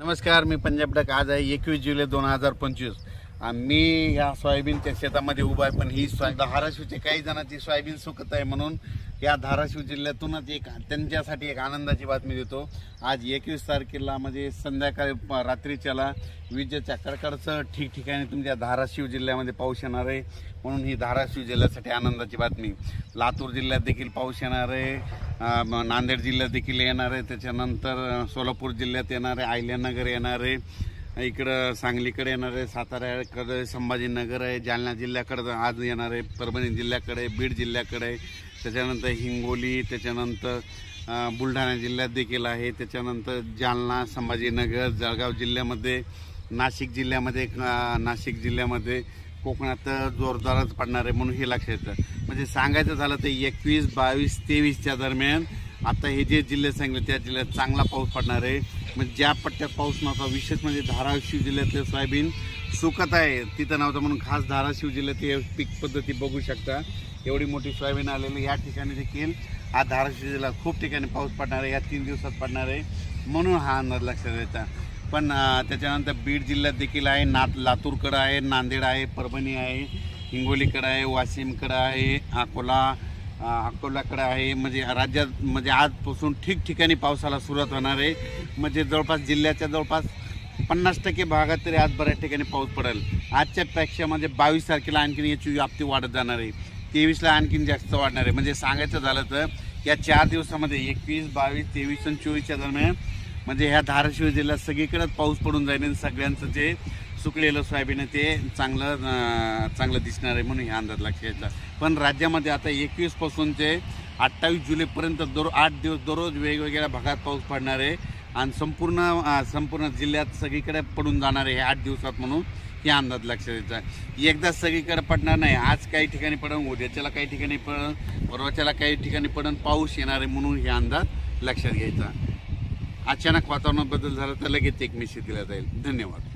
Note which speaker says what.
Speaker 1: नमस्कार, मी पंजाब डक। आज आहे 21 जुलै 2025। मी या सोयाबीनच्या शेतामध्ये उभा आहे, पण ही धाराशिवचे काही जणांची सोयाबीन सुकत आहे, म्हणून या धाराशिव जिल्ह्यातूनच त्यांच्यासाठी एक आनंदाची बातमी देतो। आज 21 तारखेला म्हणजे संध्याकाळी रात्रीच्याला विजेच्या कडकडाटासह ठिकठिकाणी तुमच्या धाराशिव जिल्ह्यामध्ये पाऊस येणार आहे, म्हणून ही धाराशिव जिल्ह्यासाठी आनंदाची बातमी। लातूर जिल्ह्यात देखील पाऊस येणार आहे, नांदेड जिल्ह्यात देखील येणार आहे, त्याच्यानंतर सोलापूर जिल्ह्यात येणार आहे, अहिल्यानगर येणार आहे, इकडं सांगलीकडे येणार आहे, साताऱ्याकडे संभाजीनगर आहे, जालना जिल्ह्याकडे आज येणार आहे, परभणी जिल्ह्याकडे, बीड जिल्ह्याकडे, त्याच्यानंतर हिंगोली, त्याच्यानंतर बुलढाणा जिल्ह्यात देखील आहे, त्याच्यानंतर जालना, संभाजीनगर, जळगाव जिल्ह्यामध्ये, नाशिक जिल्ह्यामध्ये कोकणात जोरदारच पडणार आहे, म्हणून हे लक्षात येतं। म्हणजे सांगायचं झालं तर 21, 22, 23च्या दरम्यान आता हे जे जिल्हे सांगितले त्या जिल्ह्यात चांगला पाऊस पडणार आहे। म्हणजे ज्या पट्ट्यात पाऊस नव्हता, विशेष म्हणजे धाराशिव जिल्ह्यातले सोयाबीन सुकत आहे तिथं नव्हतं, म्हणून खास धाराशिव जिल्ह्यात हे पीक पद्धती बघू शकता। एवढी मोठी सोयाबीन आलेली या ठिकाणी देखील आज धाराशिव जिल्ह्यात खूप ठिकाणी पाऊस पडणार आहे, या 3 दिवसात पडणार आहे, म्हणून हा अंदाज लक्षात येता। पण त्याच्यानंतर बीड जिल्ह्यात देखील आहे, लातूरकडं आहे, नांदेड आहे, परभणी आहे, हिंगोलीकडं आहे, वाशिमकडं आहे, अकोलाकडे आहे। म्हणजे राज्यात म्हणजे आजपासून ठिकठिकाणी पावसाला सुरुवात होणार आहे। म्हणजे जवळपास जिल्ह्याच्या जवळपास 50% भागात तरी आज बऱ्याच ठिकाणी पाऊस पडेल। आजच्या पेक्षा म्हणजे 22 तारखेला आणखीन याची व्याप्ती वाढत जाणार आहे, 23ला आणखीन जास्त वाढणार आहे। म्हणजे सांगायचं झालं तर या 4 दिवसामध्ये 21, 22, 23 आणि 24च्या दरम्यान म्हणजे ह्या धाराशिव जिल्ह्यात सगळीकडेच पाऊस पडून जाईल आणि सगळ्यांचं जे सुकलेलं सोयाबीन आहे ते चांगलं दिसणार आहे, म्हणून हे अंदाज लक्षात यायचा। पण राज्यामध्ये आता 21 पासून ते 28 जुलैपर्यंत 8 दिवस दररोज वेगवेगळ्या भागात पाऊस पडणार आहे आणि संपूर्ण जिल्ह्यात सगळीकडे पडून जाणार आहे 8 दिवसात, म्हणून हे अंदाज लक्षात यायचा। एकदा सगळीकडे पडणार नाही, आज काही ठिकाणी पडून, उद्याच्याला काही ठिकाणी पडून, परवाच्याला काही ठिकाणी पडून पाऊस येणार आहे, म्हणून हे अंदाज लक्षात घ्यायचा। अचानक वातावरणात बदल झाला तर लगेच एक मेसेज दिला जाईल। धन्यवाद।